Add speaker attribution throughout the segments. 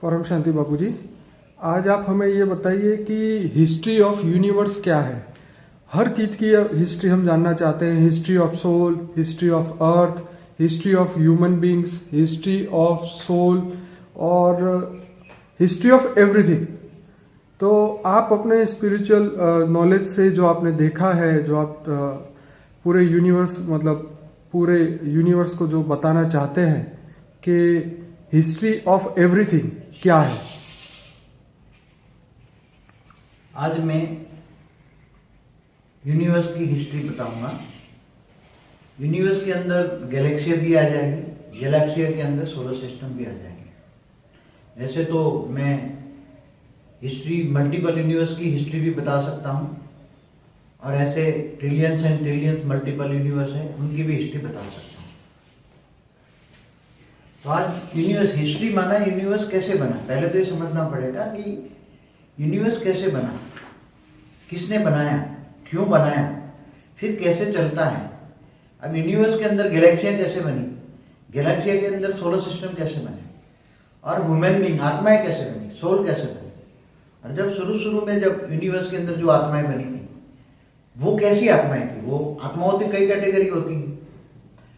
Speaker 1: परम शांति बापू जी, आज आप हमें ये बताइए कि हिस्ट्री ऑफ यूनिवर्स क्या है। हर चीज़ की हिस्ट्री हम जानना चाहते हैं। History of soul, history of earth, history of human beings, history of soul और हिस्ट्री ऑफ एवरीथिंग। तो आप अपने स्पिरिचुअल नॉलेज से जो आपने देखा है, जो आप पूरे यूनिवर्स मतलब पूरे यूनिवर्स को जो बताना चाहते हैं कि हिस्ट्री ऑफ एवरीथिंग क्या है।
Speaker 2: आज मैं यूनिवर्स की हिस्ट्री बताऊंगा। यूनिवर्स के अंदर गैलेक्सिया भी आ जाएगी, गैलेक्सिया के अंदर सोलर सिस्टम भी आ जाएंगे। ऐसे तो मैं हिस्ट्री मल्टीपल यूनिवर्स की हिस्ट्री भी बता सकता हूँ, और ऐसे trillions and trillions multiple universe है, उनकी भी हिस्ट्री बता सकता हूँ। तो आज यूनिवर्स हिस्ट्री माना यूनिवर्स कैसे बना। पहले तो ये समझना पड़ेगा कि यूनिवर्स कैसे बना, किसने बनाया, क्यों बनाया, फिर कैसे चलता है। अब यूनिवर्स के अंदर गैलेक्सियाँ कैसे बनी, गैलेक्सिया के अंदर सोलर सिस्टम कैसे बने, और ह्यूमन बीइंग आत्माएं कैसे बनी, सोल कैसे बनी। और जब शुरू में जब यूनिवर्स के अंदर जो आत्माएं बनी थी वो कैसी आत्माएं थी। वो आत्माओं की कई कैटेगरी होती हैं।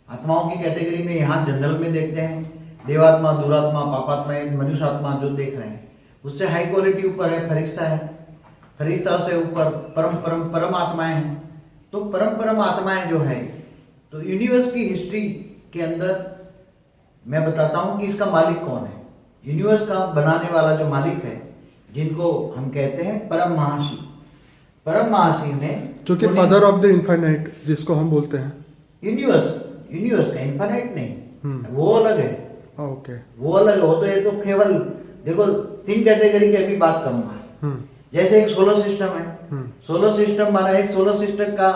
Speaker 2: आत्माओं की कैटेगरी में यहाँ जनरल में देखते हैं देवात्मा, दुरात्मा, पापात्मा, मनुष्य आत्मा जो देख रहे हैं, उससे हाई क्वालिटी ऊपर है फरिश्ता है, फरिश्ता से ऊपर परम आत्माएं हैं। तो परम आत्माएं जो है, तो यूनिवर्स की हिस्ट्री के अंदर मैं बताता हूं कि इसका मालिक कौन है। यूनिवर्स का बनाने वाला जो मालिक है, जिनको हम कहते हैं परम महाशिव। परम महाशिव ने,
Speaker 1: जो कि फादर ऑफ द इनफाइनाइट जिसको हम बोलते हैं।
Speaker 2: यूनिवर्स का इनफाइनाइट नहीं, वो अलग है।
Speaker 1: ओके,
Speaker 2: वो अलग है। वो तो ये तो केवल देखो 3 कैटेगरी की अभी बात करूंगा। जैसे एक सोलर सिस्टम है, सोलर सिस्टम माना एक सोलर सिस्टम का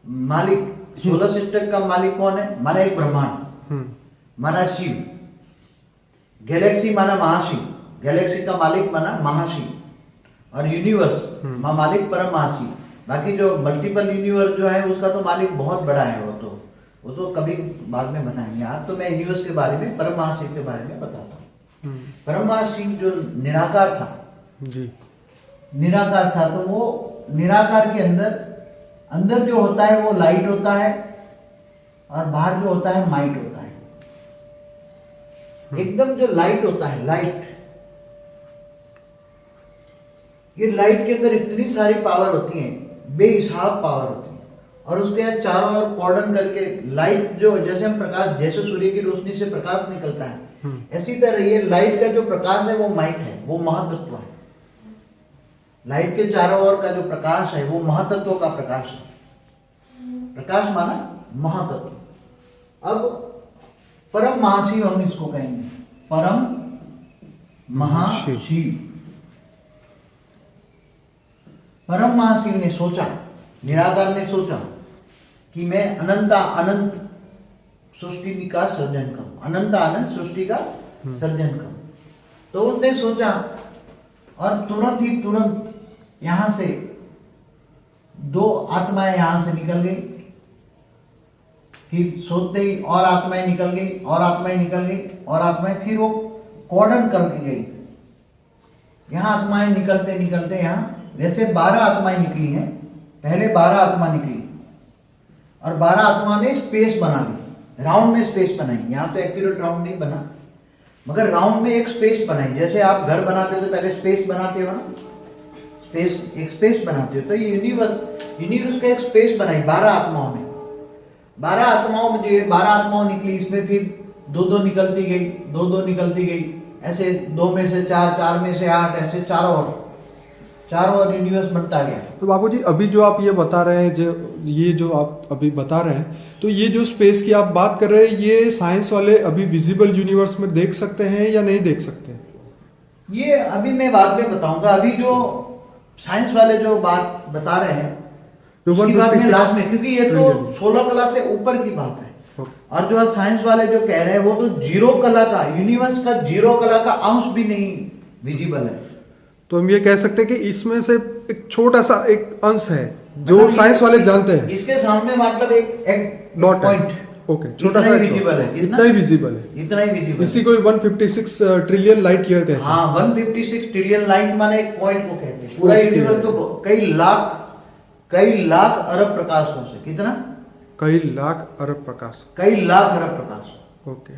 Speaker 2: मालिक, सोलर सिस्टम का मालिक कौन है, माना एक ब्रह्मांड, माना शिव। गैलेक्सी माना महाशिव, गैलेक्सी का मालिक माना महाशिव, और यूनिवर्स मालिक परम महाशिव। बाकी जो मल्टीपल यूनिवर्स जो है उसका तो मालिक बहुत बड़ा है। वो तो कभी बाद में बताएंगे। आज तो मैं यूनिवर्स के बारे में, परम महाशिव के बारे में बताता हूँ। परम महाशिव जो निराकार था जी, निराकार था, तो वो निराकार के अंदर जो होता है वो लाइट होता है, और बाहर जो होता है माइट होता है। एकदम जो लाइट होता है, लाइट, ये लाइट के अंदर इतनी सारी पावर होती है, बेहिसाब पावर होती है। और उसके चारों ओर कॉर्डन करके लाइट जो, जैसे हम प्रकाश, जैसे सूर्य की रोशनी से प्रकाश निकलता है, इसी तरह ये लाइट का जो प्रकाश है वो माइट है, वो महातत्व है। लाइट के चारों ओर का जो प्रकाश है वो महातत्व का प्रकाश है। प्रकाश माना महातत्व। अब परम महाशिव हम इसको कहेंगे, परम महाशिव। परम महाशिव ने सोचा, निराकार ने सोचा कि मैं अनंत सृष्टि का सर्जन करूं, अनंत सृष्टि का सर्जन करूं। तो उसने सोचा, और तुरंत यहां से 2 आत्माएं यहां से निकल गई। फिर सोचते ही और आत्माएं निकल गई, और आत्माएं निकल गई, और आत्माएं, फिर वो कॉर्डन करके गई। यहां आत्माएं निकलते यहां वैसे 12 आत्माएं निकली हैं। पहले 12 आत्मा निकली, और 12 आत्मा ने स्पेस बना ली, राउंड में स्पेस बनाई। यहाँ तो एक्यूरेट राउंड नहीं बना, मगर राउंड में एक स्पेस बनाई। जैसे आप घर बनाते हो तो पहले स्पेस बनाते हो ना, एक स्पेस बनाते हो। तो ये यूनिवर्स का एक स्पेस बनाई 12 आत्माओं ने। 12 आत्माओं में जो 12 आत्माओं निकली, इसमें फिर 2 निकलती गई, 2 निकलती गई, ऐसे 2 में से 4, 4 में से 8, ऐसे चारों ओर यूनिवर्स बनता गया।
Speaker 1: तो बाबू जी, अभी जो आप ये बता रहे हैं, ये जो आप अभी बता रहे हैं, तो ये जो स्पेस की आप बात कर रहे हैं, ये साइंस वाले अभी विजिबल यूनिवर्स में देख सकते हैं या नहीं देख सकते?
Speaker 2: ये अभी मैं बाद में बताऊंगा। अभी जो साइंस वाले जो बात बता रहे हैं उसकी बात में लास्ट में, क्योंकि ये तो 16 कला से ऊपर की बात है। और जो साइंस वाले जो कह रहे हैं वो तो 0 कला का, यूनिवर्स का 0 कला का अंश भी नहीं विजिबल है।
Speaker 1: तो हम ये कह सकते हैं कि इसमें से एक छोटा सा एक अंश है जो साइंस वाले जानते हैं।
Speaker 2: इसके सामने मतलब एक
Speaker 1: डॉट
Speaker 2: पॉइंट,
Speaker 1: ओके, छोटा सा
Speaker 2: विजिबल है,
Speaker 1: इतना ही विजिबल है,
Speaker 2: इतना ही विजिबल।
Speaker 1: इसी को 156 ट्रिलियन लाइट ईयर कहते हैं।
Speaker 2: हाँ, 156 ट्रिलियन लाइट माने एक पॉइंट को कहते हैं। पूरा
Speaker 1: Okay.
Speaker 2: यूनिवर्स तो कई लाख अरब प्रकाश वर्ष से, कितना?
Speaker 1: कई लाख अरब प्रकाश।
Speaker 2: कई लाख अरब प्रकाश।
Speaker 1: ओके,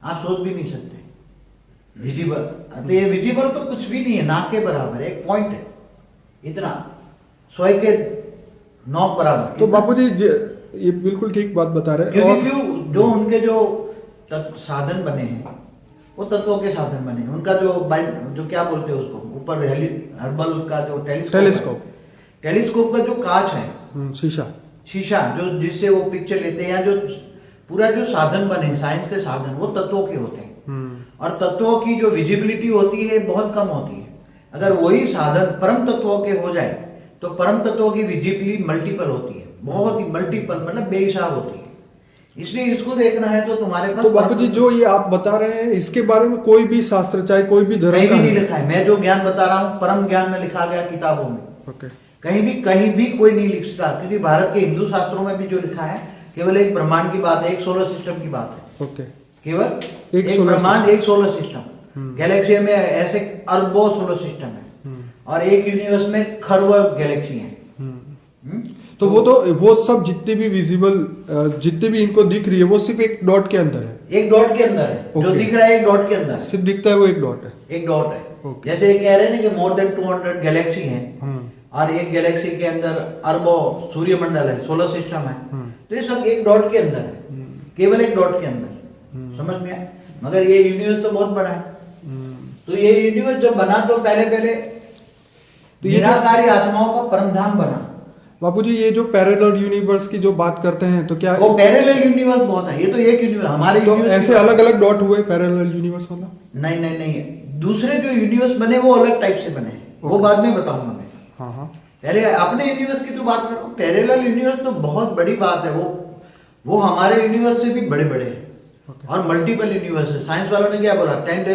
Speaker 2: आप सोच भी नहीं सकते विजिबल। तो ये विजिबल तो कुछ भी नहीं है, नाक के बराबर है, एक पॉइंट है, इतना 100 के 9 बराबर।
Speaker 1: तो बापूजी ये बिल्कुल ठीक बात बता रहे हैं।
Speaker 2: क्योंकि क्यों जो उनके जो साधन बने हैं वो तत्वों के साधन बने हैं। उनका जो क्या बोलते हैं उसको, ऊपर हर्बल का जो टेलीस्कोप का जो कांच है, शीशा जो जिससे वो पिक्चर लेते हैं, या जो पूरा जो साधन बने साइंस के साधन, वो तत्वों के होते हैं। और तत्वों की जो विजिबिलिटी होती है बहुत कम होती है। अगर वही साधन परम तत्वों के हो जाए तो परम तत्वों की विजिबिलिटी मल्टीपल होती है, बहुत ही मल्टीपल, मतलब बेहिसाब होती है। इसलिए इसको देखना है तो तुम्हारे पास।
Speaker 1: तो बापूजी जो ये आप बता रहे हैं इसके बारे में कोई भी शास्त्र चाहे कोई भी धर्म
Speaker 2: कहीं भी नहीं लिखा है। मैं जो ज्ञान बता रहा हूँ परम ज्ञान में लिखा गया किताबों में।
Speaker 1: ओके,
Speaker 2: कहीं भी कोई नहीं लिखता, क्योंकि भारत के हिंदू शास्त्रों में भी जो लिखा है केवल एक ब्रह्मांड की बात है, एक सोलर सिस्टम की बात है।
Speaker 1: ओके,
Speaker 2: केवल एक ब्रह्मांड, एक सोलर सिस्टम। गैलेक्सी में ऐसे अरबों सोलर सिस्टम है और एक यूनिवर्स में खरबों गैलेक्सी है।
Speaker 1: तो वो सब जितने भी विजिबल जितने भी इनको दिख रही है वो सिर्फ एक डॉट के अंदर है।
Speaker 2: एक डॉट के अंदर है। जो दिख रहा है एक डॉट के अंदर
Speaker 1: सिर्फ दिखता है, वो एक डॉट है।
Speaker 2: एक डॉट है। जैसे ये कह रहे हैं ना कि मोर देन 200 गैलेक्सी हैं और एक गैलेक्सी के अंदर अरबों सूर्य मंडल है, सोलर सिस्टम है। तो ये सब एक डॉट के अंदर है, केवल एक डॉट के अंदर। समझ में आया? मगर ये यूनिवर्स तो बहुत बड़ा है। तो ये यूनिवर्स जब बना तो पहले निराकारी आत्माओं का परम धाम बना।
Speaker 1: बापूजी ये जो पैरेलल यूनिवर्स की जो बात करते हैं तो क्या
Speaker 2: वो पैरेलल यूनिवर्स बहुत है, ये तो एक यूनिवर्स हमारे
Speaker 1: तो ऐसे अलग अलग डॉट हुए पैरेलल यूनिवर्स वाला?
Speaker 2: नहीं, दूसरे जो यूनिवर्स बने वो अलग टाइप से बने, वो बाद में बताऊंगा मैं।
Speaker 1: हाँ,
Speaker 2: पहले अपने यूनिवर्स की तो बात करो। पैरेलल यूनिवर्स तो बहुत बड़ी बात है, वो हमारे यूनिवर्स से भी बड़े बड़े हैं। और मल्टीपल यूनिवर्स है। साइंस वालों ने क्या बोला, 10⁵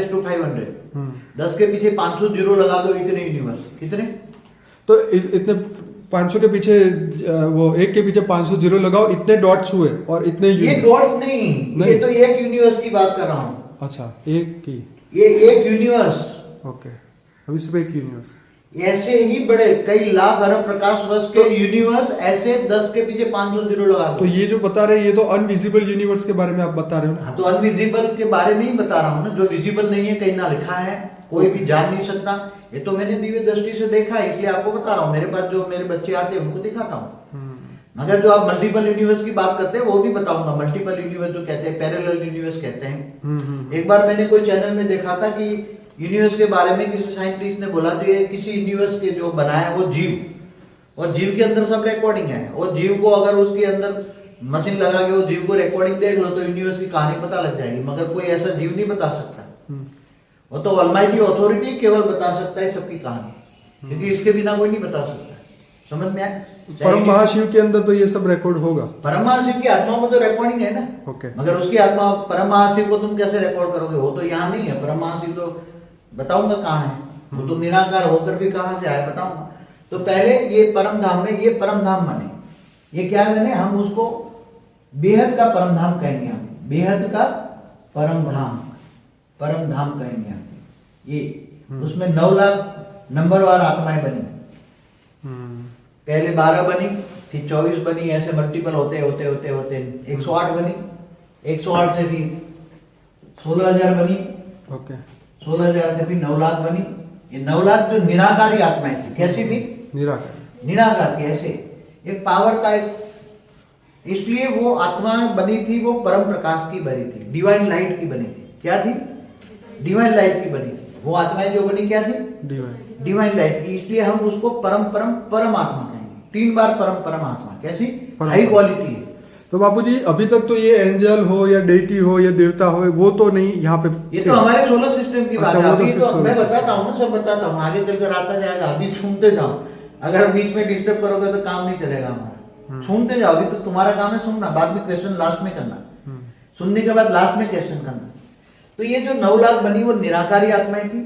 Speaker 2: 10 के पीछे 500 जीरो लगा दो, इतने यूनिवर्स। कितने?
Speaker 1: तो इतने 500 के पीछे वो एक के पीछे 500 जीरो लगाओ, इतने डॉट्स हुए और इतने
Speaker 2: ये डॉट नहीं, ये तो एक यूनिवर्स की बात कर रहा हूँ।
Speaker 1: अच्छा, एक की,
Speaker 2: ये एक यूनिवर्स।
Speaker 1: ओके, अभी सिर्फ एक यूनिवर्स।
Speaker 2: ऐसे ही बड़े कई लाख अरब प्रकाश वर्ष के यूनिवर्स, ऐसे 10 के पीछे 500 जीरो लगा दो।
Speaker 1: तो ये जो बता रहे हैं ये तो अनविजिबल यूनिवर्स के बारे में आप बता रहे हो ना?
Speaker 2: हाँ, तो अनविजिबल के बारे में ही बता रहा हूँ ना। जो विजिबल नहीं है, कहीं ना लिखा है, कोई भी जान नहीं सकता। ये तो मैंने दिव्य दृष्टि से देखा है, इसलिए आपको बता रहा हूँ। मेरे पास जो मेरे बच्चे आते हैं उनको दिखाता हूँ। मगर जो आप मल्टीपल यूनिवर्स की बात करते हैं वो भी बताऊंगा। मल्टीपल यूनिवर्स जो कहते हैं, पैरेलल यूनिवर्स कहते हैं। एक बार मैंने कोई चैनल में देखा था कि यूनिवर्स के बारे में किसी साइंटिस्ट ने बोला कि किसी यूनिवर्स के जो बनाया वो जीव, और जीव के अंदर सब रिकॉर्डिंग है। और जीव को अगर उसके अंदर मशीन लगा के वो जीव को रिकॉर्डिंग देख लो तो यूनिवर्स की कहानी पता लग जाएगी। मगर कोई ऐसा जीव नहीं बता सकता। वो तो ऑलमाइटी अथॉरिटी केवल बता सकता है सबकी कहानी, क्योंकि इसके बिना कोई नहीं बता सकता। समझ में आया?
Speaker 1: परम महाशिव के अंदर तो ये सब रिकॉर्ड होगा।
Speaker 2: परम महाशिव की आत्मा में तो रिकॉर्डिंग है ना।
Speaker 1: ओके,
Speaker 2: मगर उसकी आत्मा, परम महाशिव को तुम कैसे रिकॉर्ड करोगे? वो तो यहाँ नहीं है। परम महाशिव तो बताऊंगा कहाँ है, वो तो निराकार होकर भी कहाँ से आए बताऊंगा। तो पहले ये परम धाम में, ये परम धाम बने। ये क्या बने? हम उसको बेहद का परम धाम कहेंगे। हम बेहद का परम धाम कहेंगे हम। ये उसमें 9 लाख नंबरवार आत्माएं बनी। पहले 12 बनी, फिर 24 बनी, ऐसे मल्टीपल होते 108 बनी। 108 से फिर 16,000 बनी।
Speaker 1: ओके,
Speaker 2: 16,000 से फिर 9 लाख बनी। ये 9 लाख जो निराकारी आत्माएं थी, कैसी थी? निराकार थी। ऐसे एक पावर का इसलिए वो आत्मा बनी थी, वो परम प्रकाश की बनी थी, डिवाइन लाइट की बनी थी। क्या थी? डिवाइन लाइट की बनी थी। वो आत्माएं जो बनी क्या थी? डिवाइन लाइट की। इसलिए हम उसको परम आत्मा कहेंगे। 3 बार परम आत्मा। कैसी? हाई क्वालिटी है।
Speaker 1: तो बापूजी अभी तक तो ये एंजल हो या डेटी हो या देवता हो, वो तो नहीं यहाँ पे।
Speaker 2: ये तो हमारे सोलर सिस्टम की बात है। अभी तो मैं
Speaker 1: बताता
Speaker 2: बताता हूँ ना, सब बताता हूँ, आगे चलकर आता जाएगा। अभी सुनते जाओ, अगर बीच में डिस्टर्ब करोगे तो काम नहीं चलेगा हमारा। सुनते जाओ। अभी तो तुम्हारा काम है सुनना, बाद में क्वेश्चन लास्ट में करना। सुनने के बाद लास्ट में क्वेश्चन करना। तो ये जो 9 लाख बनी वो निराकारी आत्माएं थी,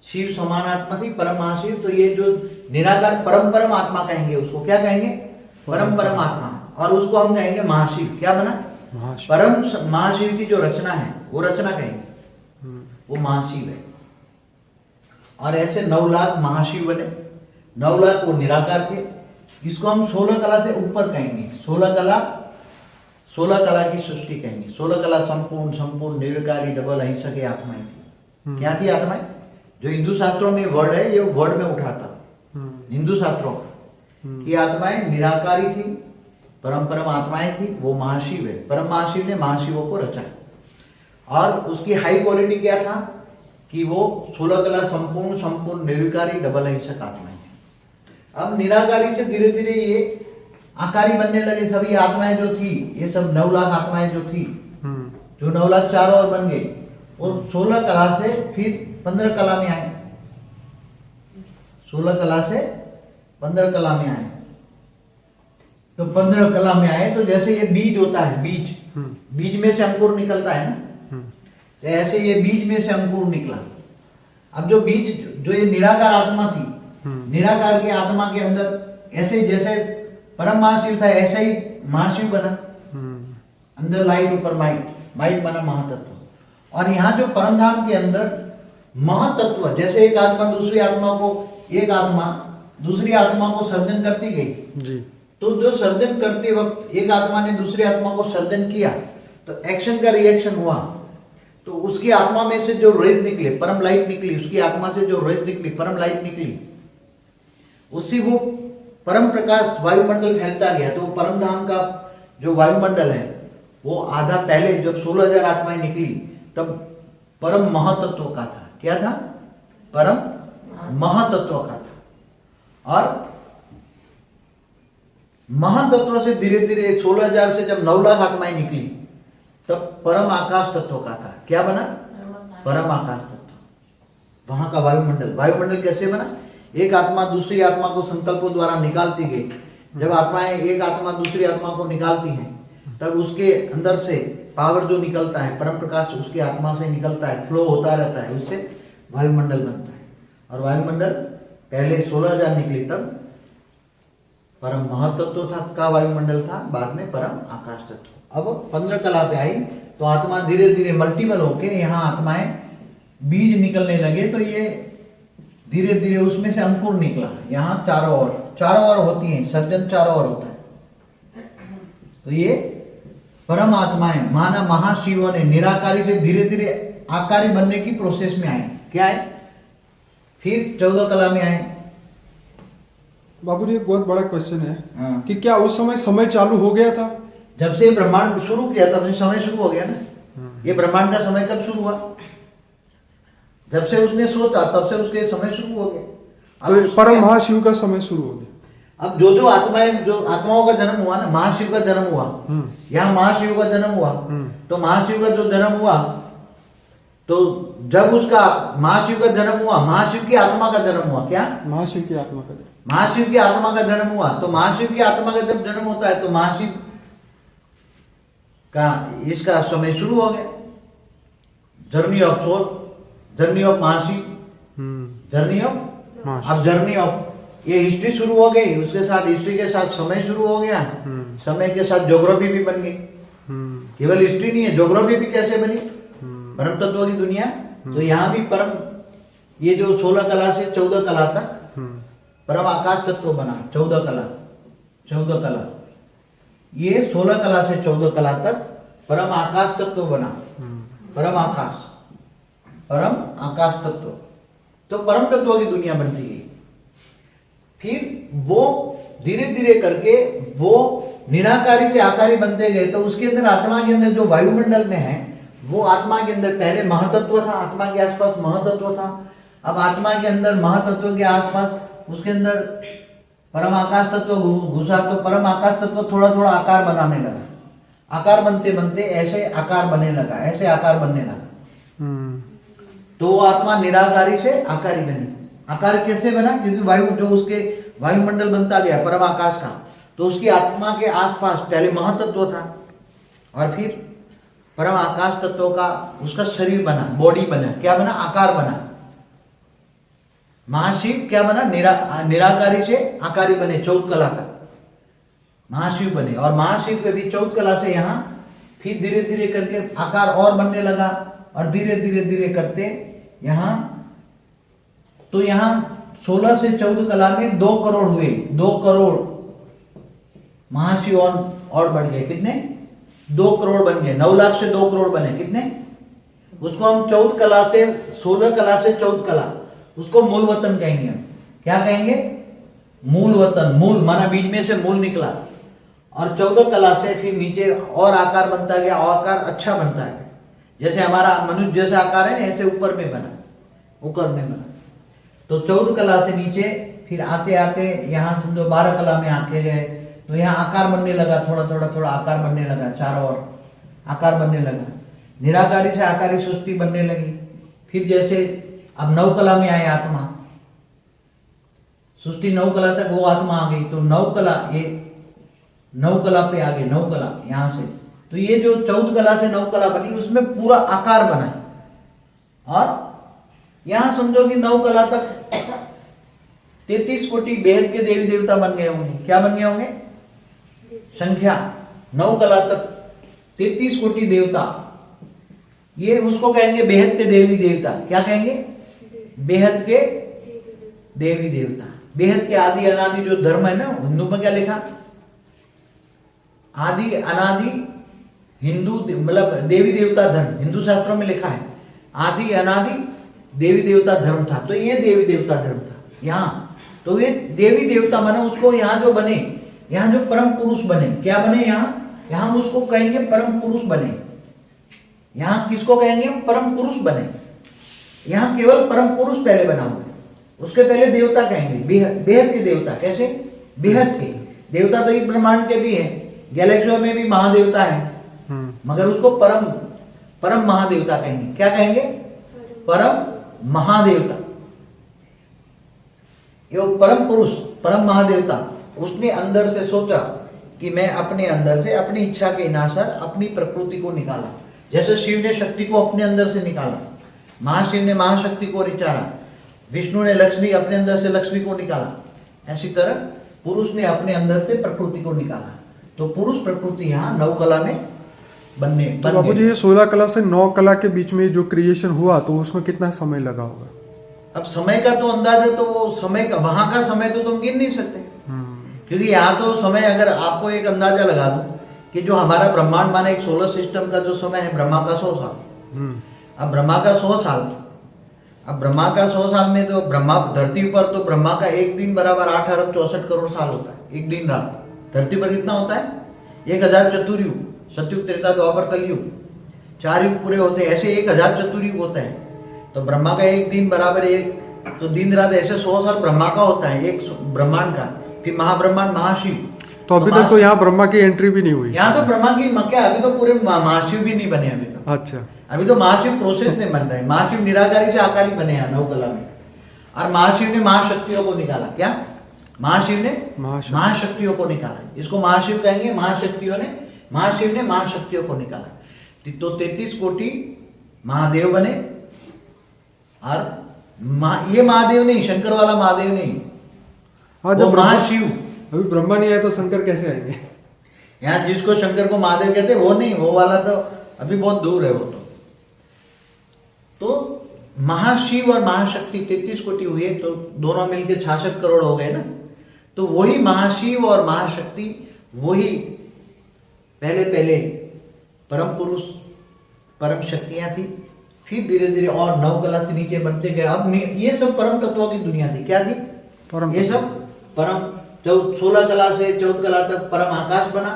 Speaker 2: शिव समान आत्मा थी, परम महाशिव। तो ये जो निराकार परम आत्मा कहेंगे, उसको क्या कहेंगे? परम आत्मा। और उसको हम कहेंगे महाशिव। क्या बना?
Speaker 1: महाशिव।
Speaker 2: महाशिव की जो रचना है वो रचना कहेंगे, वो महाशिव है। और ऐसे 9 लाख महाशिव बने, 9 लाख वो निराकार थे। इसको हम 16 कला से ऊपर कहेंगे, 16 कला की सृष्टि कहेंगे। 16 कला संपूर्ण निर्विकारी डबल अहिंसा की आत्माएं थी। क्या थी आत्माएं? जो हिंदू शास्त्रों में वर्ड है, ये वर्ड में उठाता हिंदू शास्त्रों का कि आत्माएं निराकारी थी, परम आत्माएं थी, वो महाशिव है। परम महाशिव ने महाशिवों को रचा। और उसकी हाई क्वालिटी क्या था कि वो 16 कला संपूर्ण निर्विकारी डबल अहिंसक आत्माएं थी। अब निराकारी से धीरे धीरे ये आकारी बनने लगे। सभी आत्माएं जो थी, ये सब 9 लाख आत्माएं जो थी, जो 9 लाख चारों ओर बन गई, और 16 कला से फिर 15 कला में आए। 16 कला से 15 कला में आए। तो 15 कला में आए तो जैसे ये बीज होता है, बीज में से अंकुर निकलता है ना, तो ऐसे ये बीज में से अंकुर निकला। अब जो बीज, जो ये निराकार आत्मा थी, निराकार की आत्मा के अंदर ऐसे जैसे परम महाशिव था, ऐसा ही महाशिव बना। अंदर लाइट, ऊपर माइट बना महातत्व। और यहाँ जो परम धाम के अंदर महातत्व, जैसे एक आत्मा दूसरी आत्मा को, एक आत्मा दूसरी आत्मा को सर्जन करती गई जी। तो जो सर्जन करते वक्त एक आत्मा ने दूसरी आत्मा को सर्जन किया, तो एक्शन का रिएक्शन हुआ, तो उसकी आत्मा में से जो रेज निकले, परम लाइट निकली, उसकी आत्मा से जो रेज निकली, परम लाइट निकली, उससे वो परम प्रकाश वायुमंडल फैलता गया। तो परम धाम का जो वायुमंडल है वो आधा, पहले जब 16,000 आत्माएं निकली तब परम महातत्व का था। क्या था? परम महातत्व का था। और महातत्व से धीरे धीरे 16,000 से जब 9 लाख आत्माएं निकली तब परम आकाश तत्व का था। क्या बना? परम आकाश तत्व। वहां का वायुमंडल कैसे बना? एक आत्मा दूसरी आत्मा को संकल्पों द्वारा निकालती गई। जब आत्माएं एक आत्मा दूसरी आत्मा को निकालती हैं, तब उसके अंदर से पावर जो निकलता है, परम प्रकाश उसकी आत्मा से निकलता है, फ्लो होता रहता है, उससे वायुमंडल बनता है। और वायुमंडल पहले 16,000 निकली तब परम महातत्व था का वायुमंडल था, बाद में परम आकाश तत्व। अब 15 कला पे आई तो आत्मा धीरे धीरे मल्टीपल होके यहाँ आत्माएं बीज निकलने लगे। तो ये धीरे धीरे उसमें से अंकुर निकला। यहाँ चारों ओर होती हैं, सर्जन चारों ओर होता है। तो ये परम आत्माएं माना महाशिवों ने निराकारी से धीरे धीरे आकारी बनने की प्रोसेस में आए। क्या है? फिर 14 कला में आए।
Speaker 1: बाबूजी, एक बहुत बड़ा क्वेश्चन है कि क्या उस समय चालू हो गया था?
Speaker 2: जब से ब्रह्मांड शुरू किया तब से समय शुरू हो गया ना। ये ब्रह्मांड का समय कब शुरू हुआ? जब से उसने सोचा तब से उसके समय शुरू हो गया।
Speaker 1: तो परम महाशिव का समय शुरू हो गया।
Speaker 2: अब जो आत्माओं का जन्म हुआ ना, महाशिव का जन्म हुआ, यहाँ महाशिव का जन्म हुआ, तो महाशिव का जो जन्म हुआ, तो जब उसका महाशिव का जन्म हुआ, महाशिव की आत्मा का जन्म हुआ। क्या?
Speaker 1: महाशिव की आत्मा का
Speaker 2: महाशिव की आत्मा का जन्म हुआ। तो महाशिव की आत्मा का जब जन्म होता है तो महाशिव का इसका समय शुरू हो गया। Journey of soul, journey of Mahashiv, journey of, अब जर्नी ऑफ ये हिस्ट्री शुरू हो गई। उसके साथ हिस्ट्री के साथ समय शुरू हो गया। समय के साथ ज्योग्राफी भी बन गई। केवल हिस्ट्री नहीं है, ज्योग्राफी भी कैसे बनी? परम तत्व की दुनिया। तो यहाँ भी परम, ये जो 16 कला से 14 कला तक परम आकाश तत्व बना। 14 कला ये 16 कला से 14 कला तक परम आकाश तत्व बना। परम आकाश तत्व, तो परम तत्व की दुनिया बनती गई। फिर वो धीरे धीरे करके वो निराकारी से आकारी बनते गए। तो उसके अंदर आत्मा के अंदर जो वायुमंडल में है, वो आत्मा के अंदर पहले महातत्व था, आत्मा के आसपास महातत्व था। अब आत्मा के अंदर महातत्व के आसपास उसके अंदर परम आकाश तत्व घुसा, तो परम आकाश तत्व थोड़ा थोड़ा आकार बनाने लगा। आकार बनते बनते ऐसे आकार बनने लगा, ऐसे आकार बनने लगा। तो वो आत्मा निराकारी से आकारी बनी। आकार कैसे बना? क्योंकि वायु जो उसके वायुमंडल बनता गया परम आकाश का, तो उसकी आत्मा के आसपास पहले महातत्व था और फिर परम आकाश तत्व का उसका शरीर बना, बॉडी बना। क्या बना? आकार बना। महाशिव क्या बना? निराकारी से आकारी बने। 14 कला तक महाशिव बने। और महाशिव के भी 14 कला से यहाँ फिर धीरे धीरे करके आकार और बनने लगा, और धीरे धीरे धीरे करते यहाँ, तो यहाँ 16 से 14 कला में 2 करोड़ हुए, 2 करोड़ महाशिव और बढ़ गए। कितने? 2 करोड़ बन गए। 9 लाख से 2 करोड़ बने। कितने? उसको हम 14 कला से 16 कला से 14 कला, उसको मूल वतन कहेंगे। हम क्या कहेंगे? मूल वतन। मूल माना बीज में से मूल निकला, और 14 कला से फिर नीचे और आकार बनता गया, और आकार अच्छा बनता है। जैसे हमारा मनुष्य जैसा आकार है, ऐसे ऊपर में बना, ऊपर में बना। तो 14 कला से नीचे फिर आते आते यहाँ समझो 12 कला में आते गए, तो यहाँ आकार बनने लगा, थोड़ा थोड़ा थोड़ा आकार बनने लगा, चारों ओर आकार बनने लगा। निराकारी से आकारी सृष्टि बनने लगी। फिर जैसे अब 9 कला में आए आत्मा, सृष्टि 9 कला तक वो आत्मा आ गई, तो 9 कला, ये 9 कला पे आ गए, 9 कला यहां से। तो ये जो 14 कला से 9 कला बनी, उसमें पूरा आकार बना, और यहां समझो कि 9 कला तक 33 कोटि बेहद के देवी देवता बन गए होंगे। क्या बन गए होंगे? संख्या 9 कला तक 33 कोटि देवता, ये उसको कहेंगे बेहद के देवी देवता। क्या कहेंगे? बेहद के देवी देवता। बेहद के आदि अनादि जो धर्म है ना, हिंदू में क्या लिखा? आदि अनादि हिंदू, मतलब देवी देवता धर्म, हिंदू शास्त्रों में लिखा है आदि अनादि देवी देवता धर्म था। तो ये देवी देवता धर्म था यहाँ। तो ये देवी देवता माना उसको यहाँ जो बने, यहाँ जो परम पुरुष बने, क्या बने यहाँ हम उसको कहेंगे परम पुरुष बने। यहाँ किसको कहेंगे? परम पुरुष बने। यहाँ केवल परम पुरुष पहले बना हुआ है, उसके पहले देवता कहेंगे, बेहद के देवता। कैसे? बेहद के देवता तो ये ब्रह्मांड के भी है, गैलेक्सियों में भी महादेवता है, मगर उसको परम महादेवता कहेंगे। क्या कहेंगे? परम महादेवता। ये परम पुरुष, परम महादेवता, उसने अंदर से सोचा कि मैं अपने अंदर से अपनी इच्छा के अनुसार अपनी प्रकृति को निकाला। जैसे शिव ने शक्ति को अपने अंदर से निकाला, महाशिव ने महाशक्ति को विचारा, विष्णु ने लक्ष्मी अपने अंदर से लक्ष्मी को निकाला, ऐसी तरह पुरुष ने अपने अंदर से प्रकृति को निकाला। तो पुरुष प्रकृति यहाँ 9 कला में बनने
Speaker 1: तो बाबू जी, 16 कला से 9 कला के बीच में जो क्रिएशन हुआ, तो उसमें कितना समय लगा होगा?
Speaker 2: अब समय का तो अंदाजा, तो समय का, वहां का समय तो तुम गिन नहीं सकते, क्योंकि यहाँ तो समय, अगर आपको एक अंदाजा लगा दूं कि जो हमारा ब्रह्मांड माने एक सोलर सिस्टम का जो समय है, ब्रह्मा का 100 साल। अब ब्रह्मा का 100 साल, अब ब्रह्मा का 100 साल में तो ब्रह्मा धरती पर, तो ब्रह्मा का एक दिन बराबर 8 अरब 64 करोड़ साल होता है। एक दिन रात धरती पर कितना होता है? 1000 चतुर्युग, सतयुग त्रेता द्वापर कलयुग, 4 युग पूरे होते हैं, ऐसे 1000 चतुर्युग होते हैं। तो ब्रह्मा का एक दिन बराबर एक, तो दिन रात ऐसे 100 साल ब्रह्मा का होता है, एक ब्रह्मांड का। फिर महाब्रह्मांड महाशिव।
Speaker 1: तो अभी तक तो यहाँ ब्रह्मा की एंट्री भी नहीं हुई?
Speaker 2: यहाँ तो ब्रह्मा की क्या, अभी तो पूरे महाशिव भी नहीं बने अभी तो।
Speaker 1: अच्छा,
Speaker 2: अभी तो महाशिव प्रोसेस में बन रहे हैं। महाशिव निराकारी से आकारी बने हैं 9 कला में, और महाशिव ने महाशक्तियों को निकाला। क्या? महाशिव ने महाशक्तियों को निकाला, इसको महाशिव कहेंगे। महाशक्तियों ने, महाशिव ने महाशक्तियों को निकाला। तो 33 कोटि महादेव बने। और ये महादेव नहीं, शंकर वाला महादेव नहीं,
Speaker 1: हाँ, जब
Speaker 2: महाशिव।
Speaker 1: अभी ब्रह्मा नहीं आया तो शंकर कैसे आएंगे?
Speaker 2: यहाँ जिसको शंकर को महादेव कहते हैं वो नहीं, वो वाला तो अभी बहुत दूर है वो तो महाशिव और महाशक्ति 33 कोटि हुए, तो दोनों मिलके 66 करोड़ हो गए ना। तो वही महाशिव और महाशक्ति, वही पहले परम पुरुष, परम शक्तियां थी। फिर धीरे धीरे और 9 कला से नीचे बनते गए। अब ये सब परम तत्वों की दुनिया थी। क्या थी? ये सब परम। 16 कला से 14 कला तक परम आकाश बना,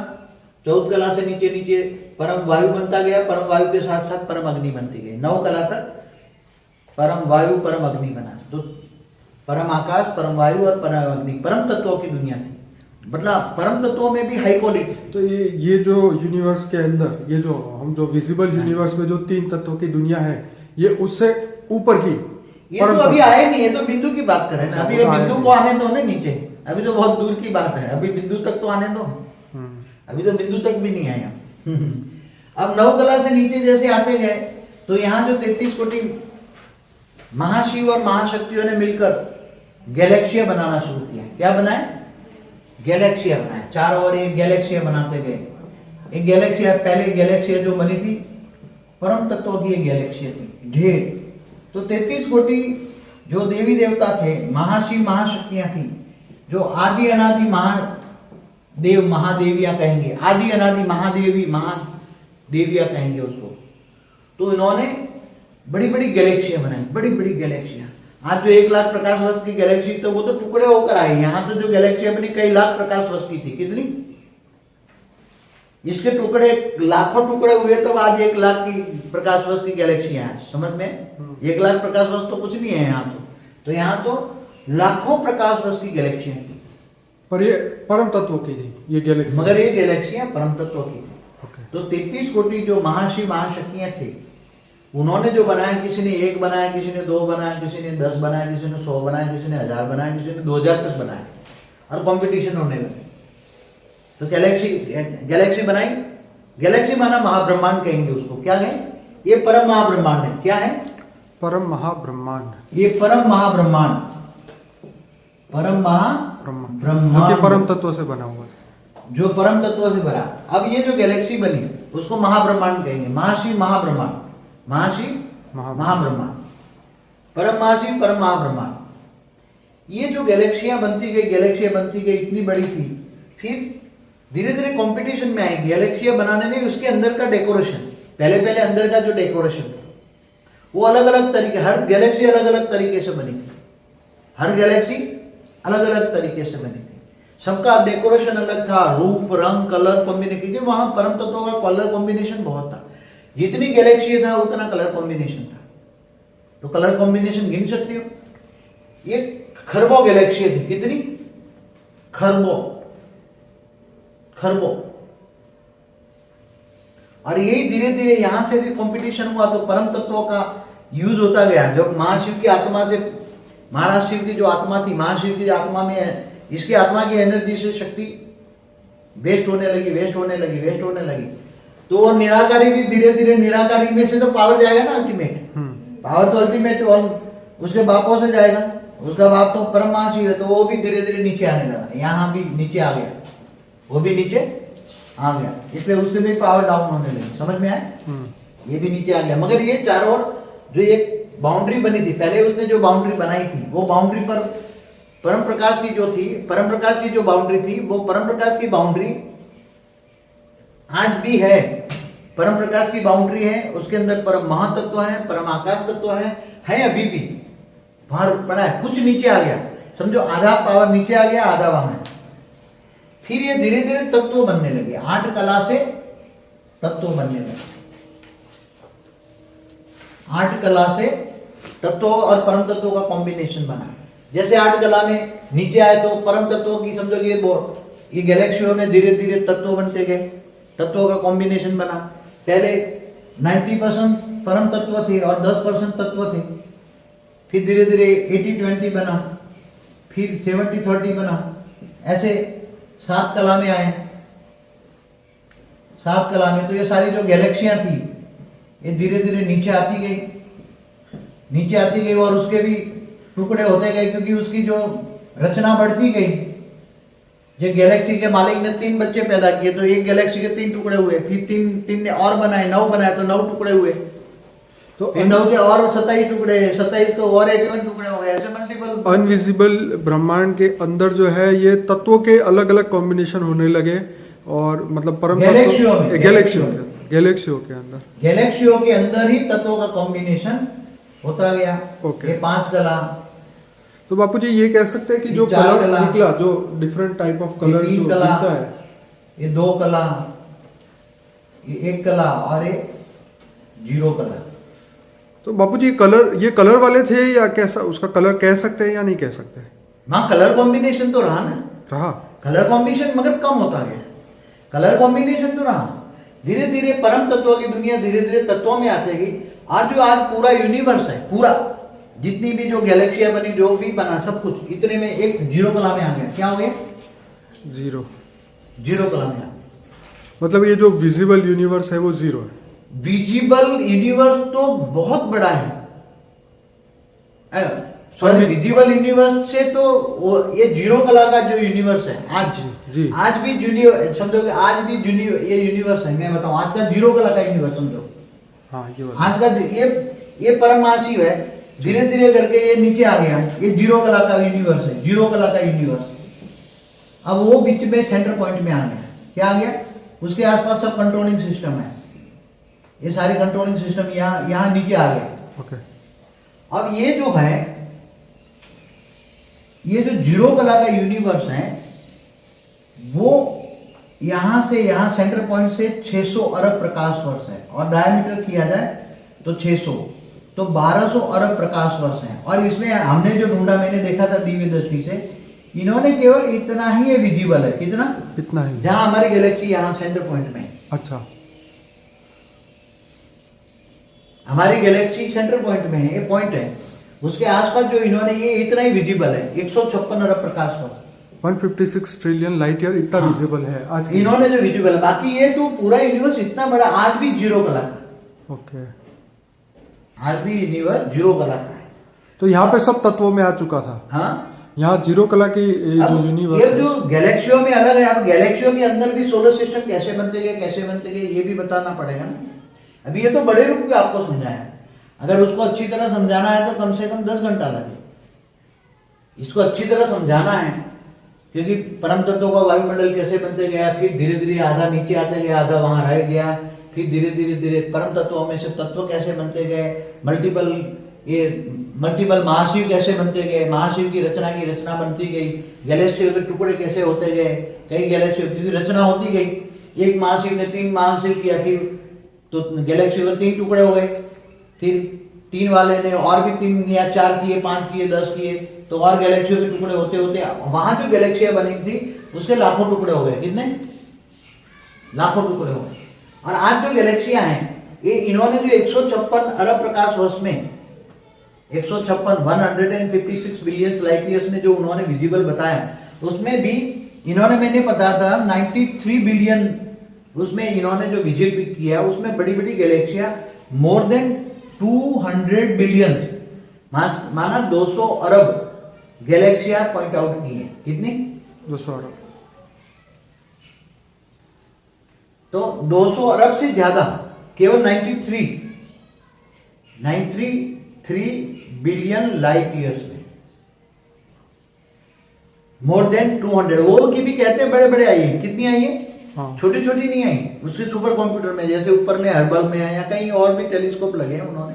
Speaker 2: 14 कला से नीचे नीचे परम वायु बनता गया, परम वायु के साथ साथ परम अग्नि बनती गई। 9 कला तक परम वायु परम अग्नि बना। तो परम आकाश, परम वायु और परम अग्नि, परम तत्वों की दुनिया थी। मतलब परम तत्वों में भी हाई क्वालिटी।
Speaker 1: तो ये जो यूनिवर्स के अंदर, ये जो हम जो विजिबल यूनिवर्स में जो 3 तत्वों की दुनिया है, ये उससे ऊपर की,
Speaker 2: ये तो अभी आए नहीं, ये तो बिंदु की बात कर रहे हैं। अभी बिंदु को आने दो ना नीचे, अभी तो बहुत दूर की बात है। अभी बिंदु तक तो आने दो, अभी तो बिंदु तक भी नहीं आया। अब 9 कला से नीचे जैसे आते गए, तो यहाँ जो 33 कोटि महाशिव और महाशक्तियों ने मिलकर गैलेक्सिया बनाना शुरू किया। क्या बनाए? गैलेक्सिया बनाए। चारों ओर एक गैलेक्सिया बनाते गए, एक गैलेक्सिया, पहले गैलेक्सिया जो बनी थी परम तत्वों की एक गैलेक्सिया थी ढेर। तो 33 कोटि जो देवी देवता थे, महाशिव महाशक्तियां थी, जो आदि अनादि महादेव महादेवियां कहेंगे, आदि अनादि महादेवी महादेवियां कहेंगे उसको। तो इन्होंने बड़ी बड़ी गैलेक्सियां बनाई, बड़ी बड़ी गैलेक्सियां। आज जो 1 लाख प्रकाश वर्ष की गैलेक्सी, तो वो तो टुकड़े होकर आई। यहाँ तो जो गैलेक्सियां बनी कई लाख प्रकाश वर्ष की थी। कितनी? इसके टुकड़े लाखों टुकड़े हुए तब आज 1 लाख की प्रकाश वर्ष की गैलेक्सियां हैं। समझ में? 1 लाख प्रकाश वर्ष तो कुछ नहीं है यहाँ तो यहाँ तो लाखों प्रकाश वर्ष की गैलेक्सियां थी।
Speaker 1: पर ये परम तत्वों की थी ये गैलेक्सी,
Speaker 2: मगर ये गैलेक्सियां परम तत्वों की थी।
Speaker 1: Okay.
Speaker 2: तो 33 कोटि जो महाशिव महाशक्तियां थे, उन्होंने जो बनाया, किसी ने 1 बनाया, किसी ने 2 बनाया, किसी ने 10 बनाया, किसी ने 100 बनाया, किसी ने 1000 बनाया, किसी ने 2000 तक बनाया, और कंपटीशन होने लगे। तो गैलेक्सी बनाई। गैलेक्सी माना महाब्रह्मांड कहेंगे उसको। क्या है? ये परम महाब्रह्मांड है। क्या है?
Speaker 1: परम महाब्रह्मांड।
Speaker 2: ये परम महाब्रह्मांड, परम
Speaker 1: ब्रह्मांड जो कि परम तत्व से बना हुआ है,
Speaker 2: जो परम तत्व से भरा। अब ये जो गैलेक्सी बनी उसको महाब्रह्मांड कहेंगे। महाशिव महाब्रह्मांड, महाशिव महाब्रह्मांड, परम महाशिव परम महाब्रह्मांड। ये जो गैलेक्सियां बनती गई इतनी बड़ी थी। फिर धीरे धीरे कंपटीशन में आई गैलेक्सियां बनाने में। उसके अंदर का डेकोरेशन, पहले अंदर का जो डेकोरेशन था वो अलग अलग तरीके, हर गैलेक्सी अलग अलग तरीके से बनी थी। हर गैलेक्सी अलग अलग तरीके से बनी थी। सबका डेकोरेशन अलग था, रूप रंग कलर कॉम्बिनेशन। वहां परम तत्वों का कलर कॉम्बिनेशन बहुत था। जितनी गैलेक्सी था उतना कलर कॉम्बिनेशन था। तो कलर कॉम्बिनेशन गिन सकते हो? ये खरबों गैलेक्सी थी। कितनी? खरबों। और यही धीरे धीरे यहां से भी कंपटीशन हुआ। तो परम तत्वों का यूज होता गया। जब महाशिव की आत्मा से, महाराज शिव की जो आत्मा थी, महाशिव की आत्मा में, इसकी आत्मा की एनर्जी से शक्ति वेस्ट होने लगी। तो वो निराकारी भी धीरे धीरे, निराकारी में से तो पावर जाएगा ना अल्टीमेट। पावर तो अल्टीमेट और उसके बापों से जाएगा। उसका बाप तो परम महाशिव है। तो वो भी धीरे धीरे नीचे आने लगा। यहाँ भी नीचे आ गया, वो भी नीचे आ गया। इसलिए उसके भी पावर डाउन होने लगी। समझ में आया? ये भी नीचे आ गया। मगर ये चारों ओर जो एक बाउंड्री बनी थी, पहले उसने जो बाउंड्री बनाई थी, वो बाउंड्री पर परम प्रकाश की जो थी, परम प्रकाश की जो बाउंड्री थी, वो परम प्रकाश की बाउंड्री आज भी है। परम प्रकाश की बाउंड्री है। उसके अंदर परम महातत्व है, परम आकाश तत्व है अभी भी। बाहर पड़ा है, कुछ नीचे आ गया। समझो आधा पावर नीचे आ गया, आधा वहां है। फिर ये धीरे धीरे तत्व बनने लगे। 8 कला से तत्व बनने लगे। 8 कला से तत्व और परम तत्वों का कॉम्बिनेशन बना। जैसे 8 कला में नीचे आए तो परम तत्वों की, समझो ये गैलेक्सियों में धीरे धीरे तत्व बनते गए। तत्वों का कॉम्बिनेशन बना। पहले 90% परम तत्व थे और 10% तत्व थे। फिर धीरे धीरे 80-20 बना, फिर 70-30 बना। ऐसे 7 कला में आए। 7 कला में तो ये सारी जो गैलेक्सियां थी ये धीरे धीरे नीचे आती गई और उसके भी टुकड़े होते गए, क्योंकि उसकी जो रचना बढ़ती गई। जो गैलेक्सी के मालिक ने 3 बच्चे पैदा किए तो एक गैलेक्सी के 3 टुकड़े हुए। फिर 3 ने और बनाए, 9 बनाए तो 9 टुकड़े हुए। तो 9 के और 27 टुकड़े, 27 तो और 81 टुकड़े हो गए। ऐसे मल्टीपल
Speaker 1: अनविजिबल ब्रह्मांड के अंदर जो है ये तत्वों के अलग अलग कॉम्बिनेशन होने लगे। और मतलब परम
Speaker 2: गैलेक्सियों के अंदर ही तत्वों का कॉम्बिनेशन होता गया।
Speaker 1: ओके।
Speaker 2: ये 5 कला।
Speaker 1: तो बापू जी ये कह सकते हैं कि जो कलर निकला, जो डिफरेंट टाइप ऑफ कलर जो निकलता है,
Speaker 2: ये 2 कला, ये 1 कला और ये 0 कला।
Speaker 1: तो बापू जी ये कलर वाले थे या कैसा, उसका कलर कह सकते हैं या नहीं कह सकते?
Speaker 2: हाँ, कलर कॉम्बिनेशन तो रहा। कलर कॉम्बिनेशन मगर कम होता गया। कलर कॉम्बिनेशन तो रहा। धीरे धीरे परम तत्वों की दुनिया धीरे धीरे तत्वों में आते गई। आज पूरा यूनिवर्स है, पूरा जितनी भी जो गैलेक्सियां बनी, जो भी बना, सब कुछ इतने में एक 0 कला में आ गया। क्या हो गया? 0 कला में आ गया।
Speaker 1: मतलब ये जो विजिबल यूनिवर्स है वो 0 है।
Speaker 2: विजिबल यूनिवर्स तो बहुत बड़ा है। सॉरी विजिबल यूनिवर्स से तो ये जीरो कला का जो यूनिवर्स है आज
Speaker 1: जी।
Speaker 2: आज भी जूनियर समझोगे, आज भी जूनियर ये यूनिवर्स है, मैं बताऊं आज का जीरो कला का यूनिवर्स समझो।
Speaker 1: हाँ ये
Speaker 2: आज का ये परम महाशिव है, धीरे धीरे करके ये नीचे आ गया, ये जीरो कला का यूनिवर्स है, जीरो कला का यूनिवर्स। अब वो बीच में सेंटर पॉइंट में आ गया, क्या आ गया, उसके आसपास सब कंट्रोलिंग सिस्टम है, ये सारे कंट्रोलिंग सिस्टम यहाँ नीचे आ गए।
Speaker 1: ओके।
Speaker 2: अब ये जो है, ये जो जीरो कला का यूनिवर्स है वो यहां से यहां सेंटर पॉइंट से 600 अरब प्रकाश वर्ष है, और डायमीटर किया जाए तो 600, तो 1200 अरब प्रकाश वर्ष है। और इसमें हमने जो ढूंढा, मैंने देखा था दिव्य दृष्टि से, इन्होंने केवल इतना ही ये विजिबल है, कितना,
Speaker 1: इतना ही,
Speaker 2: जहां हमारी गैलेक्सी यहां सेंटर पॉइंट में है।
Speaker 1: अच्छा,
Speaker 2: हमारी गैलेक्सी सेंटर पॉइंट में है, ये पॉइंट है, उसके आसपास जो इन्होंने ये इतना ही विजिबल है, 156 अरब प्रकाश वर्ष,
Speaker 1: 156 ट्रिलियन लाइट ईयर इतना विजिबल है आज की।
Speaker 2: इन्होंने जो विजिबल है। बाकी ये तो पूरा यूनिवर्स इतना बड़ा आज भी जीरो कला का,
Speaker 1: ओके,
Speaker 2: आज भी यूनिवर्स जीरो कला का है।
Speaker 1: तो यहाँ पे सब तत्वों में आ चुका था।
Speaker 2: हाँ,
Speaker 1: यहाँ जीरो कला की जो यूनिवर्स
Speaker 2: ये जो गैलेक्सियों में अलग है, अब गैलेक्सियों के अंदर भी सोलर सिस्टम कैसे बनते गए, कैसे बनते गए, ये भी बताना पड़ेगा ना। अभी ये तो बड़े रूप में आपको समझाया, अगर उसको अच्छी तरह समझाना है तो कम से कम 10 घंटा लगे। इसको अच्छी तरह समझाना है, क्योंकि परम तत्वों का वायुमंडल कैसे बनते गया, फिर धीरे धीरे आधा नीचे आते गया, आधा वहां रह गया, फिर धीरे धीरे धीरे परम तत्वों में से तत्व कैसे बनते गए, मल्टीपल महाशिव कैसे बनते गए, महाशिव की रचना बनती गई, गैलेक्सियों के टुकड़े कैसे होते गए, कई गैलेक्सियों की रचना होती गई, एक महाशिव ने 3 महाशिव किया, फिर तो गैलेक्सियों के 3 टुकड़े हो गए, फिर 3 वाले ने और भी 3 या 4 किए, 5 किए, 10 किए, तो और गैलेक्सियों के टुकड़े होते होते वहां जो गैलेक्सियां बनी थी उसके लाखों टुकड़े हो गए, कितने, लाखों टुकड़े हो गए। और आज जो गैलेक्सियां हैं, ये इन्होंने जो 156 अरब प्रकाश वर्ष में 156 बिलियन लाइट ईयर्स में जो उन्होंने विजिबल बताया, उसमें भी इन्होंने, मैंने बताया था 93 बिलियन, उसमें इन्होंने जो विजिबल किया उसमें बड़ी बड़ी गैलेक्सियां मोर देन 200 बिलियन, माना 200 अरब गैलेक्सियां पॉइंट आउट की है, कितनी,
Speaker 1: 200 अरब,
Speaker 2: तो 200 अरब से ज्यादा, केवल 93 बिलियन लाइट ईयर्स में, मोर देन 200, वो की भी कहते हैं बड़े बड़े आई है, कितनी आई है,
Speaker 1: हाँ,
Speaker 2: छोटी छोटी नहीं आई, उसके सुपर कंप्यूटर में, जैसे ऊपर में हर्बल में है या कहीं और भी टेलीस्कोप लगे हैं उन्होंने,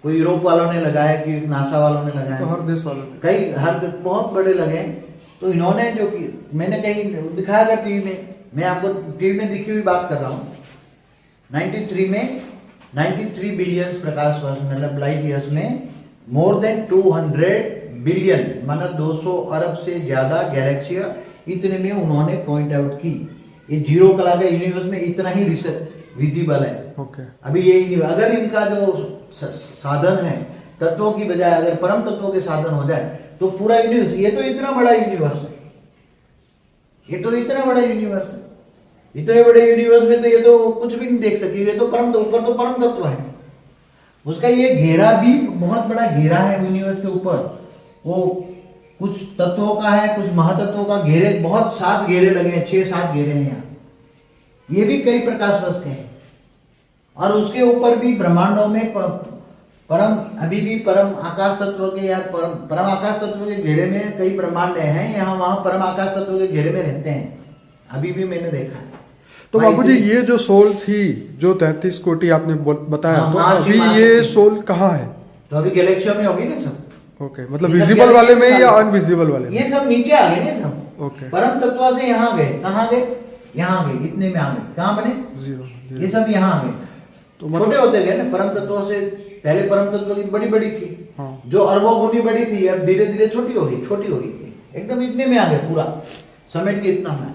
Speaker 2: कोई यूरोप वालों ने लगाया, कि नासा वालों ने लगाया,
Speaker 1: तो हर देश वालों ने,
Speaker 2: कई हर बहुत बड़े लगे हैं। तो इन्होंने जो कि मैंने कहीं दिखाया था टीवी में, मैं आपको टीवी में दिखी हुई बात कर रहा हूँ, 93 बिलियन प्रकाश वर्ष मतलब लाइट ईयर्स में मोर देन 200 बिलियन माना 200 अरब से ज्यादा गैलेक्सियां इतने में उन्होंने पॉइंट आउट की। ये जीरो कला के यूनिवर्स में इतना ही विजिबल है।
Speaker 1: ओके,
Speaker 2: अभी ये अगर इनका जो साधन है तत्वों की बजाय अगर परम तत्वों के साधन हो जाए तो पूरा यूनिवर्स, ये तो इतना बड़ा यूनिवर्स है, ये तो इतना बड़ा यूनिवर्स है, इतने बड़े यूनिवर्स में तो ये तो कुछ भी नहीं देख सके, ये तो परम, ऊपर तो परम तत्व है, उसका ये घेरा भी बहुत बड़ा घेरा है यूनिवर्स के ऊपर, वो कुछ तत्वों का है, कुछ महातत्वों का घेरे, बहुत 7 घेरे लगे हैं, 6-7 घेरे हैं यहाँ, ये भी कई प्रकाश वर्ष के हैं। और उसके ऊपर भी ब्रह्मांडों में परम, अभी भी परम आकाश तत्व के या परम आकाश तत्व के घेरे में कई ब्रह्मांड हैं, यहाँ वहां परम आकाश तत्व के घेरे में रहते हैं, अभी भी मैंने देखा है।
Speaker 1: तो बाबूजी ये जो सोल थी, जो 33 कोटि आपने बताया,
Speaker 2: हाँ,
Speaker 1: तो
Speaker 2: महाशिव
Speaker 1: अभी ये सोल कहाँ है?
Speaker 2: तो अभी गैलेक्सियों में होगी ना सब।
Speaker 1: ओके, मतलब विजिबल वाले में या अनविजिबल वाले में?
Speaker 2: ये सब नीचे आ गए ना सब।
Speaker 1: ओके,
Speaker 2: परम तत्व से यहाँ गए, कहाँ गए, यहाँ गए, इतने में आ गए, कहाँ बने,
Speaker 1: जीरो,
Speaker 2: ये सब यहाँ आ गए,
Speaker 1: तो
Speaker 2: छोटे होते गए ना परम तत्वों से। पहले परम तत्व की बड़ी बड़ी थी,
Speaker 1: हाँ,
Speaker 2: जो अरबों गुनी बड़ी थी, अब धीरे धीरे छोटी होगी, छोटी होगी, एकदम इतने में आ गए, पूरा समेट के इतना में।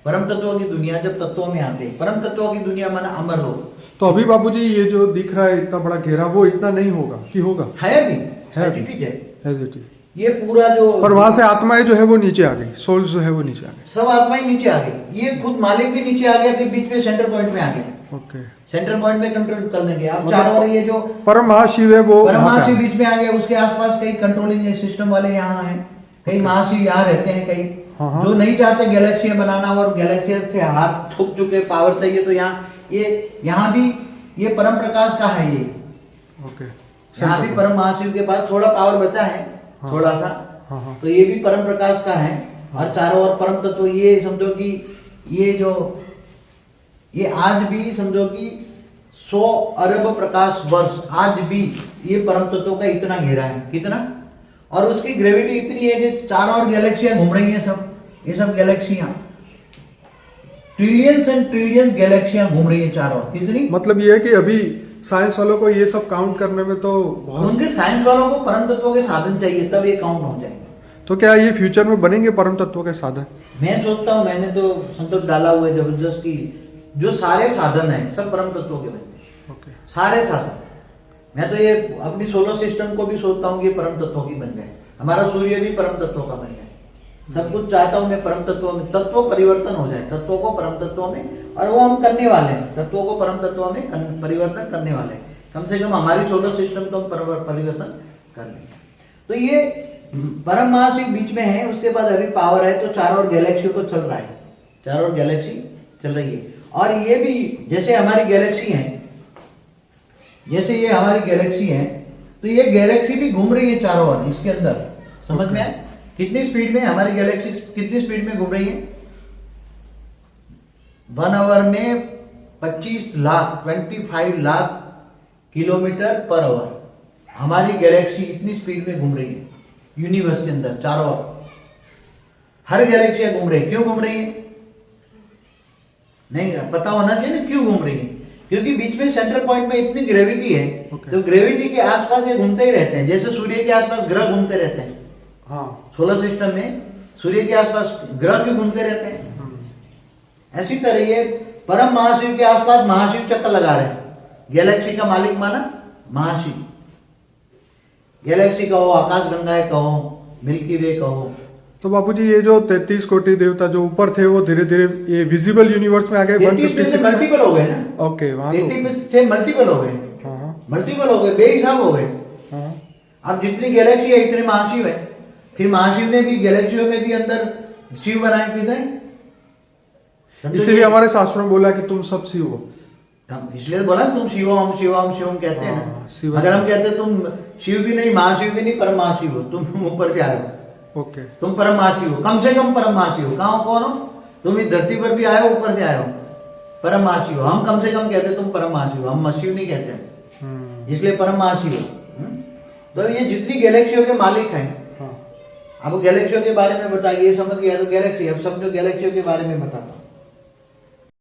Speaker 2: परम तत्वों की दुनिया जब तत्वों में आते हैं, परम तत्वों की दुनिया माना अमर लोग।
Speaker 1: तो अभी बाबूजी ये जो दिख रहा है इतना बड़ा घेरा, वो इतना नहीं होगा कि होगा?
Speaker 2: है भी,
Speaker 1: है
Speaker 2: as it is है।
Speaker 1: As it is।
Speaker 2: ये पूरा जो,
Speaker 1: और वहां से आत्माएं जो है वो नीचे आ गई, सोल जो है वो नीचे आ गई,
Speaker 2: सब आत्माएं नीचे आ गई, ये खुद मालिक भी नीचे आ गया, फिर बीच में सेंटर पॉइंट में आ गया।
Speaker 1: ओके।
Speaker 2: सेंटर पॉइंट में कंट्रोल कर देंगे। अब चारों ओर ये जो
Speaker 1: परम महाशिव है वो
Speaker 2: परमाशिव बीच में आ गया, उसके आसपास कई कंट्रोलिंग सिस्टम वाले यहाँ हैं, कई महाशिव यहाँ रहते हैं, कई
Speaker 1: हाँ।
Speaker 2: जो नहीं चाहते गैलेक्सियां बनाना और गैलेक्सिया से हाथ थूक चुके, पावर चाहिए, तो यहाँ भी ये परम प्रकाश का है। ये
Speaker 1: ओके,
Speaker 2: यहाँ भी परम महाशिव के पास थोड़ा पावर बचा है,
Speaker 1: हाँ।
Speaker 2: थोड़ा सा,
Speaker 1: हाँ।
Speaker 2: तो ये भी परम प्रकाश का है। और चारों ओर परम तत्व, ये समझो कि ये आज भी समझो कि 100 अरब प्रकाश वर्ष आज भी ये परम तत्वों का इतना घेरा है। कितना? और उसकी ग्रेविटी इतनी है कि चारों ओर गैलेक्सियां घूम रही हैं, ये सब गैलेक्सियां, ट्रिलियंस एंड ट्रिलियंस गैलेक्सियां घूम रही हैं चारों ओर। कितनी?
Speaker 1: मतलब ये है कि अभी साइंस वालों को ये सब काउंट करने में तो बहुत,
Speaker 2: उनके साइंस वालों को परम तत्वों के साधन चाहिए, तब ये काउंट हो जाएगा।
Speaker 1: तो क्या ये फ्यूचर में बनेंगे परम तत्वों के साधन?
Speaker 2: मैं सोचता हूँ, मैंने तो संकल्प डाला हुआ है जबरदस्त की जो सारे साधन हैं सब परम तत्वों के बने।
Speaker 1: ओके।
Speaker 2: सारे साधन, मैं तो ये अपनी सोलर सिस्टम को भी सोचता हूँ कि परम तत्वों की बन जाए, हमारा सूर्य भी परम तत्वों का बन जाए। सब कुछ चाहता हूँ मैं परम तत्वों में, तत्व परिवर्तन हो जाए, तत्वों को परम तत्वों में, और वो हम करने वाले हैं, तत्वों को परम तत्वों में परिवर्तन करने वाले हैं। कम से कम हमारी सोलर सिस्टम को हम परिवर्तन कर लेंगे। तो ये परम महाशिव बीच में है, उसके बाद अभी पावर है, तो चारों ओर गैलेक्सी को चल रहा है, चारों ओर गैलेक्सी चल रही है। और ये भी जैसे हमारी गैलेक्सी है, जैसे ये हमारी गैलेक्सी है, तो ये गैलेक्सी भी घूम रही है चारों ओर इसके अंदर। समझ में आया कितनी स्पीड में हमारी गैलेक्सी कितनी स्पीड में घूम रही है? 1 आवर में 25 लाख किलोमीटर पर आवर हमारी गैलेक्सी इतनी स्पीड में घूम रही है यूनिवर्स के अंदर चारों ओर। हर गैलेक्सियां घूम रही है। क्यों घूम रही है? नहीं पता होना चाहिए ना क्यों घूम रही है, क्योंकि बीच में सेंटर पॉइंट में इतनी ग्रेविटी है। तो ग्रेविटी के आसपास ये घूमते ही रहते हैं, जैसे सूर्य के आसपास ग्रह घूमते रहते हैं।
Speaker 1: हाँ।
Speaker 2: सोलर सिस्टम में सूर्य के आसपास ग्रह क्यों घूमते रहते हैं, ऐसी तरह ये परम महाशिव के आसपास महाशिव चक्कर लगा रहे हैं। गैलेक्सी का मालिक माना महाशिव, गैलेक्सी कहो, आकाश गंगाएं कहो, मिल्की वे कहो।
Speaker 1: तो बापूजी ये जो 33 कोटि देवता जो ऊपर थे वो धीरे धीरे ये विजिबल यूनिवर्स में आ गए।
Speaker 2: 33 में मल्टीपल हो गए ना।
Speaker 1: ओके, वहां
Speaker 2: 33 से मल्टीपल हो गए, मल्टीपल हो गए, बेहिसाब हो गए। अब जितनी गैलेक्सी है इतने महाशिव है। फिर महाशिव ने भी गैलेक्सियों में भी अंदर शिव बनाए कितने।
Speaker 1: इसीलिए हमारे शास्त्रों में बोला कि तुम सब शिव हो,
Speaker 2: इसलिए बोला तुम शिवम शिवम शिवम कहते हैं ना। अगर हम कहते तुम शिव भी नहीं, महाशिव भी नहीं, परम महाशिव हो, तुम ऊपर से आए हो।
Speaker 1: ओके,
Speaker 2: तुम परम महाशिव हो, कम से कम परम महाशिव हो। कहाँ कौन हो तुम? इस धरती पर भी आए हो, ऊपर से आए हो, परम महाशिव हो। हम कम से कम कहते तुम परम महाशिव हो, हम शिव नहीं कहते, इसलिए परम महाशिव हो। तो ये जितनी गैलेक्सियों के मालिक हैं, अब गैलेक्सियों के बारे में बताइए, समझ गया तो गैलेक्सी, अब समझो गैलेक्सियों के बारे में बताता हूँ।